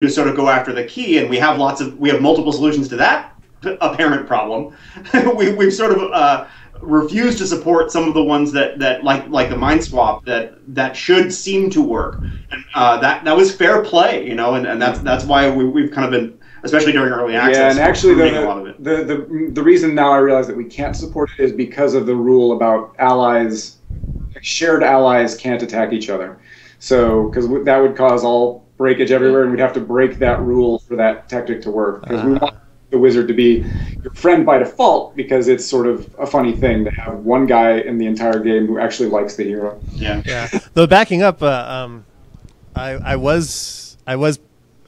to sort of go after the key, and we have multiple solutions to that apparent problem. We've sort of refused to support some of the ones that like the mind swap that should seem to work, and that was fair play, you know, and that's why we've kind of been, especially during early access. Yeah, and actually a lot of it. The reason now I realize that we can't support it is because of the rule about allies, shared allies can't attack each other. So, because that would cause all breakage everywhere, and we'd have to break that rule for that tactic to work. Because we want the wizard to be your friend by default, because it's sort of a funny thing to have one guy in the entire game who actually likes the hero. Yeah. Though backing up, I was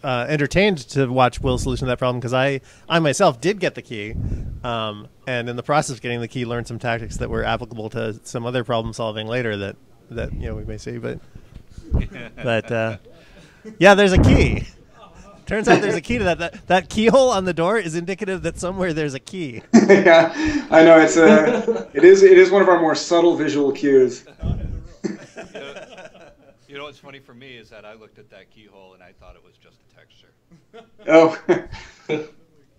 entertained to watch Will's solution to that problem, because I myself did get the key, and in the process of getting the key, learned some tactics that were applicable to some other problem solving later that you know we may see, but yeah, there's a key. Turns out there's a key to that. That keyhole on the door is indicative that somewhere there's a key. Yeah, I know it is one of our more subtle visual cues. You know what's funny for me is that I looked at that keyhole and I thought it was just a texture. Oh.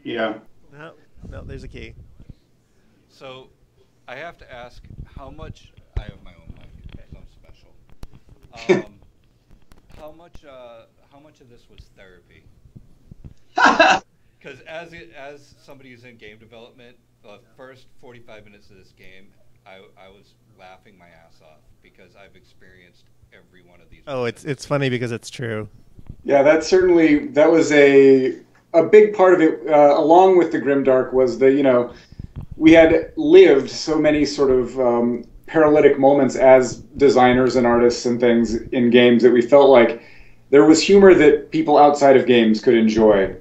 Yeah. No, there's a key. So, I have to ask, how much? I have my own mic, so I'm special. How much of this was therapy? Because as somebody who's in game development, the first 45 minutes of this game, I was laughing my ass off because I've experienced every one of these. Oh, it's funny because it's true. Yeah, that was a big part of it, along with the grimdark, was we had lived so many sort of paralytic moments as designers and artists and things in games that we felt like there was humor that people outside of games could enjoy,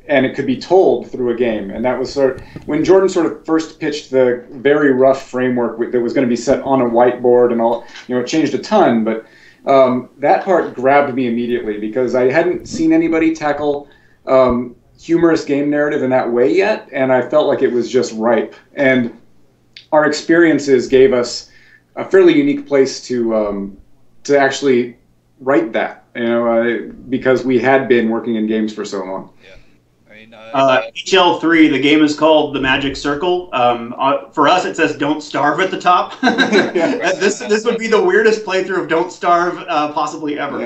and it could be told through a game. And that was sort of when Jordan sort of first pitched the very rough framework that was going to be set on a whiteboard and all, it changed a ton, but that part grabbed me immediately because I hadn't seen anybody tackle humorous game narrative in that way yet, and I felt like it was just ripe. And our experiences gave us a fairly unique place to actually write that, because we had been working in games for so long. Yeah, I mean, HL3, the game is called The Magic Circle. For us, it says "Don't Starve" at the top. This would be the weirdest playthrough of Don't Starve possibly ever.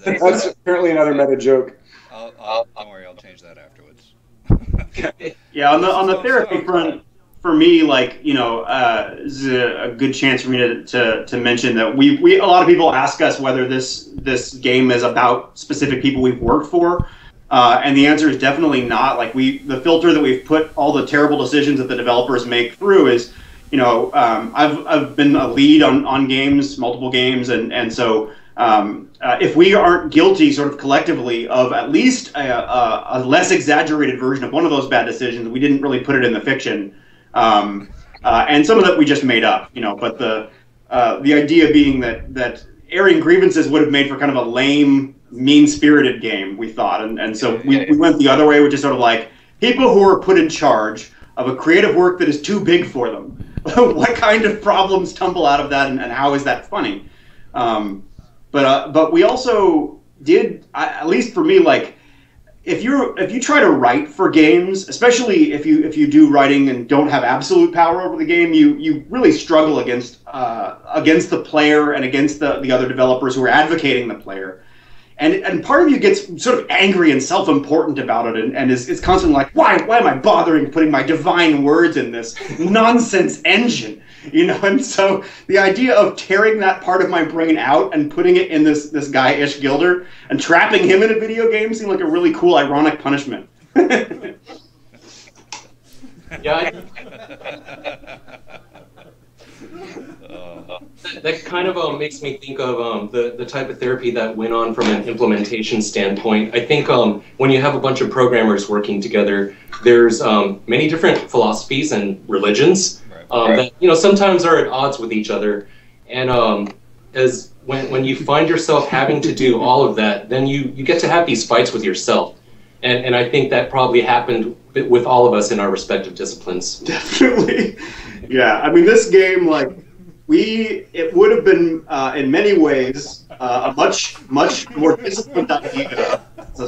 Yeah. That's apparently another meta joke. Don't worry, I'll change that afterwards. Yeah, on the therapy front, for me, is a good chance for me to mention that we a lot of people ask us whether this game is about specific people we've worked for, and the answer is definitely not. The filter that we've put all the terrible decisions that the developers make through is, I've been a lead on games, multiple games, and so if we aren't guilty sort of collectively of at least a less exaggerated version of one of those bad decisions, we didn't really put it in the fiction. And some of that we just made up, but the idea being that airing grievances would have made for kind of a lame, mean-spirited game, we thought. And so we went the other way, which is sort of like people who are put in charge of a creative work that is too big for them. What kind of problems tumble out of that, and how is that funny? But we also did, at least for me, if you try to write for games, especially if you do writing and don't have absolute power over the game, you really struggle against the player and against the other developers who are advocating the player. And part of you gets sort of angry and self-important about it, and is constantly like, why am I bothering putting my divine words in this nonsense engine? And so the idea of tearing that part of my brain out and putting it in this guy Ish Gilder and trapping him in a video game seemed like a really cool, ironic punishment. Yeah, that kind of makes me think of the type of therapy that went on from an implementation standpoint. I think when you have a bunch of programmers working together, there's many different philosophies and religions that sometimes are at odds with each other. And as when you find yourself having to do all of that, then you get to have these fights with yourself. And I think that probably happened with all of us in our respective disciplines. Definitely. Yeah, I mean, this game, it would have been, in many ways, a much more disciplined idea. It's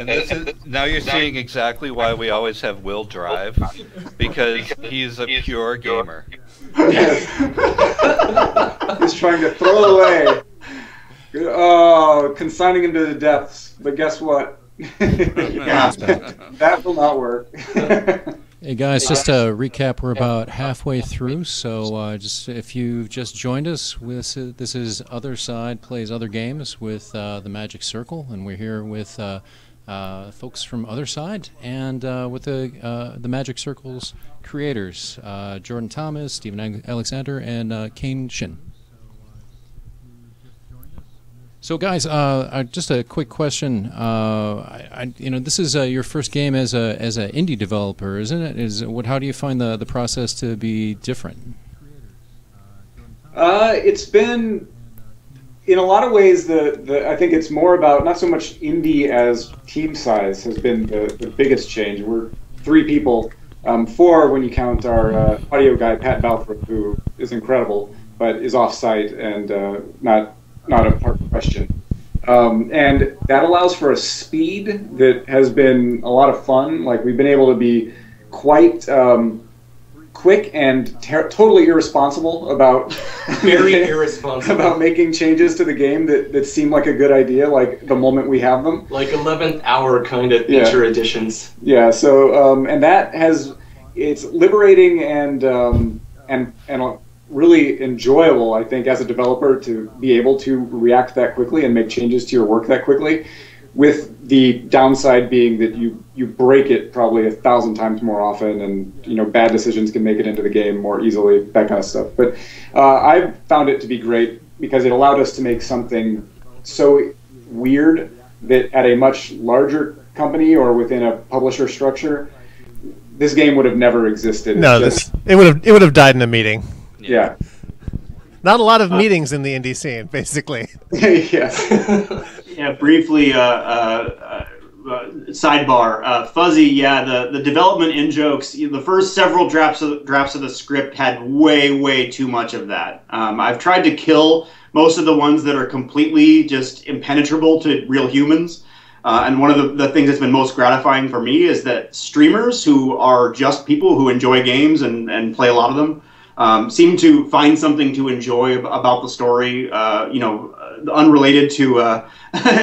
And this is now you're seeing exactly why we always have Will drive, because he's a pure gamer. Yes. He's trying to throw away. Oh, consigning him to the depths. But guess what? Yeah, that will not work. Hey guys, just to recap, we're about halfway through, so just if you've just joined us, this is OtherSide Plays Other Games with the Magic Circle, and we're here with folks from OtherSide and with the Magic Circle's creators, Jordan Thomas, Stephen Alexander, and Kane Shin. So, guys, just a quick question. This is your first game as an indie developer, isn't it? How do you find the process to be different? It's been, in a lot of ways, I think it's more about not so much indie as team size has been the biggest change. We're 3 people, 4 when you count our audio guy Pat Balfour, who is incredible, but is off-site and not a part question. And that allows for a speed that has been a lot of fun. Like, we've been able to be quite quick and totally irresponsible about very irresponsible about making changes to the game that seem like a good idea, like the moment we have them. Like 11th hour kind of feature additions. Yeah. So and that it's liberating and really enjoyable, I think, as a developer to be able to react that quickly and make changes to your work that quickly, with the downside being that you break it probably 1,000 times more often, and bad decisions can make it into the game more easily, that kind of stuff. But I've found it to be great because it allowed us to make something so weird that at a much larger company or within a publisher structure, this game would have never existed. No, it would have died in a meeting. Yeah. Not a lot of meetings in the indie scene, basically. Yeah. Yeah, briefly, sidebar. Fuzzy, yeah, the development in-jokes, the first several drafts of the script had way too much of that. I've tried to kill most of the ones that are completely just impenetrable to real humans. And one of the things that's been most gratifying for me is that streamers who are just people who enjoy games and play a lot of them, seem to find something to enjoy about the story, unrelated to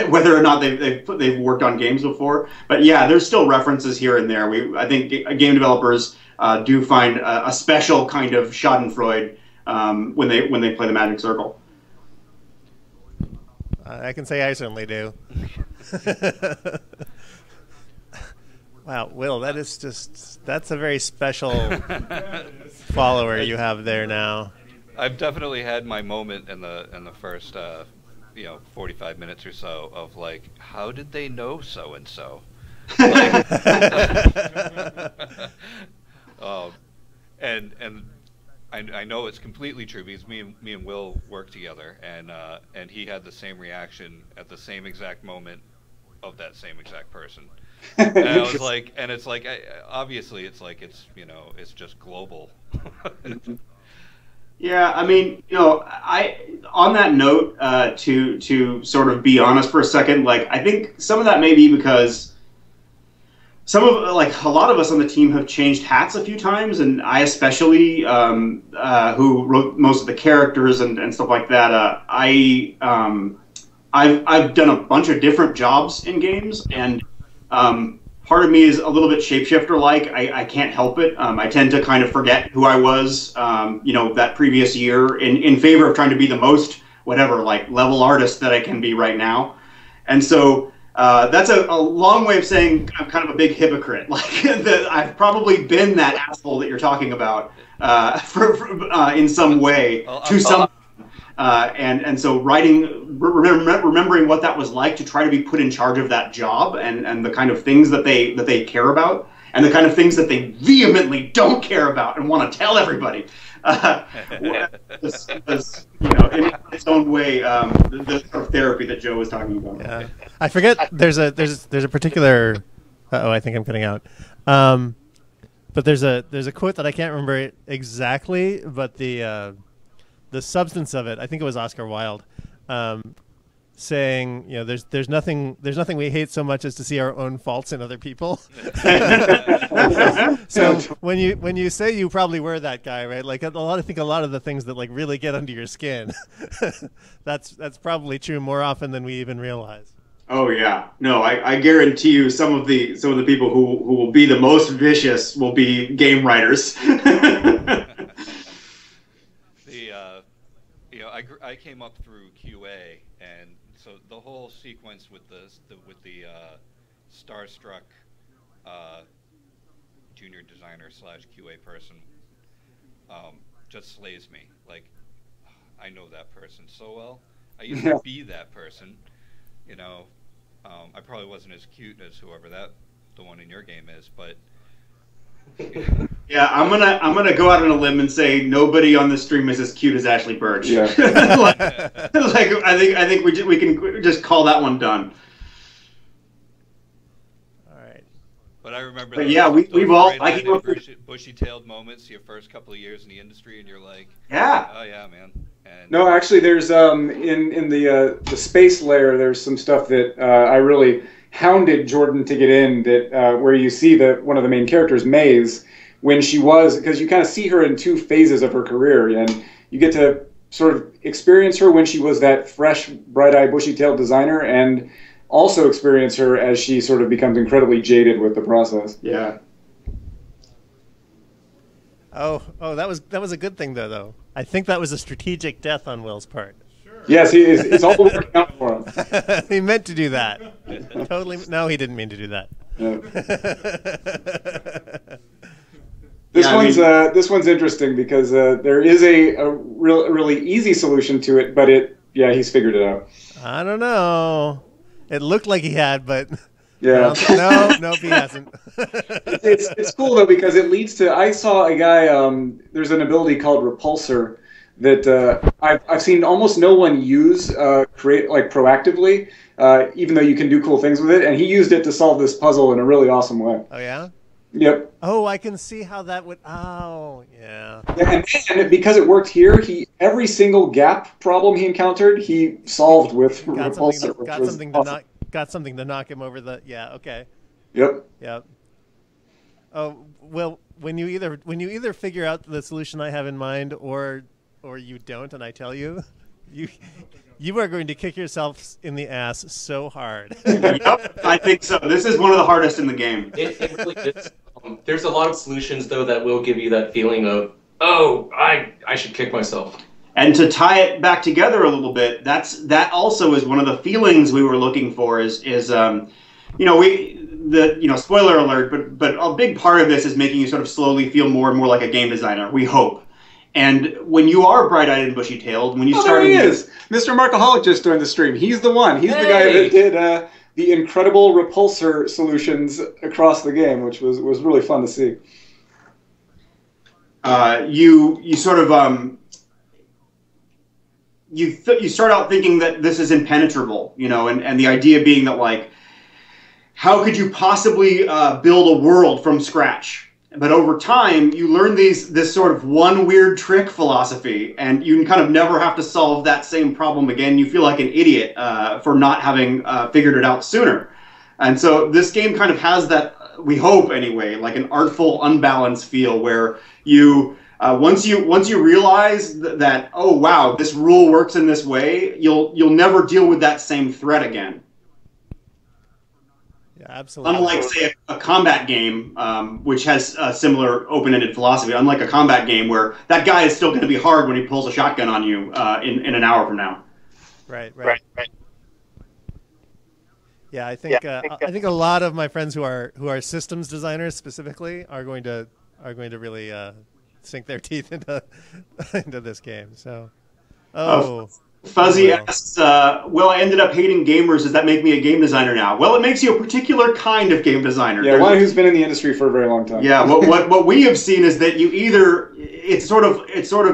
whether or not they've worked on games before. But yeah, there's still references here and there. I think game developers do find a special kind of Schadenfreude when they play the Magic Circle. I can say I certainly do. Wow, Will, that's a very special follower you have there now. I've definitely had my moment in the first 45 minutes or so of like, how did they know so and so? And I know it's completely true because me and Will work together, and he had the same reaction at the same exact moment of that same exact person. And I was like, and it's like, obviously, it's like it's just global. Yeah, I mean, on that note, to sort of be honest for a second, like, I think some of that may be because a lot of us on the team have changed hats a few times, and I especially, who wrote most of the characters and stuff like that. I've done a bunch of different jobs in games, and part of me is a little bit shapeshifter-like. I can't help it. I tend to kind of forget who I was, that previous year in favor of trying to be the most level artist that I can be right now. And so that's a long way of saying I'm kind of a big hypocrite. Like, that I've probably been that asshole that you're talking about in some way to some. And so remembering what that was like to try to be put in charge of that job and the kind of things that they care about and the kind of things that they vehemently don't care about and want to tell everybody. Was, in its own way, the sort of therapy that Joe was talking about. Yeah. I forget. There's a particular. I think I'm cutting out. But there's a quote that I can't remember exactly, but the substance of it, I think it was Oscar Wilde, saying, there's nothing we hate so much as to see our own faults in other people. So when you say you probably were that guy, right? Like I think a lot of the things that like really get under your skin, that's probably true more often than we even realize. Oh yeah, no, I guarantee you some of the people who will be the most vicious will be game writers. I came up through QA, and so the whole sequence with the starstruck junior designer / QA person just slays me. Like, I know that person so well. I used to be that person. I probably wasn't as cute as whoever the one in your game is, but yeah, I'm gonna go out on a limb and say nobody on the stream is as cute as Ashley Birch. Yeah. I think we can just call that one done. All right. But I remember. But yeah, we've all bushy-tailed moments your first couple of years in the industry, and you're like, yeah, oh yeah, man. And no, actually, there's in the space layer, there's some stuff that I really hounded Jordan to get in. That where you see one of the main characters, Maze, when she was, because you kind of see her in two phases of her career, and you get to sort of experience her when she was that fresh, bright-eyed, bushy-tailed designer, and also experience her as she sort of becomes incredibly jaded with the process. Yeah. Oh, that was a good thing though. I think that was a strategic death on Will's part. Sure. Yes, it's all working out for him. He meant to do that. Totally. No, he didn't mean to do that. Yeah. This one's interesting because there is a really easy solution to it, but he's figured it out. I don't know. It looked like he had, but yeah, no, he hasn't. It's cool though because it leads to. I saw a guy. There's an ability called Repulsor that I've seen almost no one use create like proactively, even though you can do cool things with it. And he used it to solve this puzzle in a really awesome way. Oh yeah. Yep. Oh, I can see how that would. Oh, yeah. Yeah, and because it worked here, every single gap problem he encountered, he solved with Repulsor. Got something to knock him over the. Yeah. Okay. Yep. Yep. Oh well, when you either figure out the solution I have in mind, or you don't, and I tell you, you are going to kick yourself in the ass so hard. Yep, I think so. This is one of the hardest in the game. It really is. There's a lot of solutions, though, that will give you that feeling of, oh, I should kick myself. And to tie it back together a little bit, that also is one of the feelings we were looking for. Spoiler alert, but a big part of this is making you sort of slowly feel more and more like a game designer. We hope. And when you are bright-eyed and bushy-tailed, when you start, there he is, Mr. Markaholic just joined the stream. He's the one. He's the guy that did the incredible repulsor solutions across the game, which was really fun to see. You sort of you start out thinking that this is impenetrable, and the idea being that like, how could you possibly build a world from scratch? But over time, you learn this sort of one weird trick philosophy, and you kind of never have to solve that same problem again. You feel like an idiot for not having figured it out sooner. And so this game kind of has that, we hope anyway, like an artful, unbalanced feel where you, once you realize that, oh wow, this rule works in this way, you'll never deal with that same threat again. Absolutely. Unlike, say, a combat game, which has a similar open-ended philosophy, unlike a combat game where that guy is still going to be hard when he pulls a shotgun on you in an hour from now. Right. Yeah, I think a lot of my friends who are systems designers specifically are going to really sink their teeth into this game. So, Fuzzy asks, well, I ended up hating gamers. Does that make me a game designer now? Well, it makes you a particular kind of game designer. Yeah, one who's been in the industry for a very long time. Yeah, what we have seen is that you either it's sort of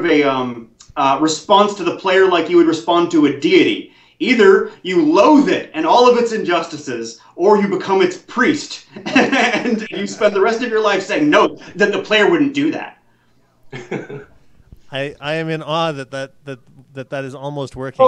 a response to the player like you would respond to a deity. Either you loathe it and all of its injustices, or you become its priest and you spend the rest of your life saying no, that the player wouldn't do that. I am in awe that is almost working.